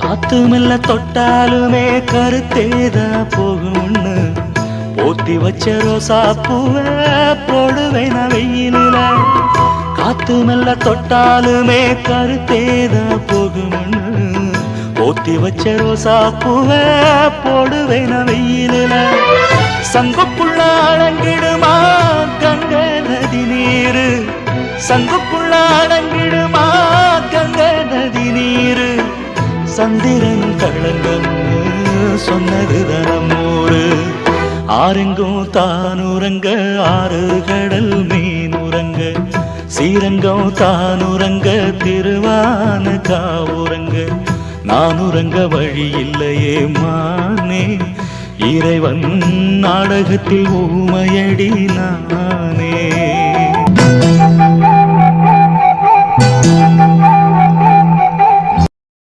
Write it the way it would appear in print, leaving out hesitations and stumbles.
காத்து மெல்ல தொட்டாலுமே கருத்தேதா போகும்னு போத்தி வச்ச ரோசா பூவை போடுவேன் வெயிலில. காத்து மெல்ல தொட்டாலுமே கருத்தேதா போகும்னு போத்தி வச்ச ரோசா பூவை போடுவேன் வெயிலில. சங்குப்புள்ள அடங்கிடுமா கங்கை நதி நீரு, சங்குப்புள்ள அடங்கிடுமா கங்கை நதி நீரு. சந்திரன் களங்கம் சொன்னது தனமூரு. ஆரெங்கும் தானுரங்க ஆறு கடல் மீனுரங்க, சீரங்கம் தானுரங்க திருவான காவுரங்க. நானுரங்க வழி இல்லையே மானே, இறைவன் நாடகத்தில் ஊமையடி நானே.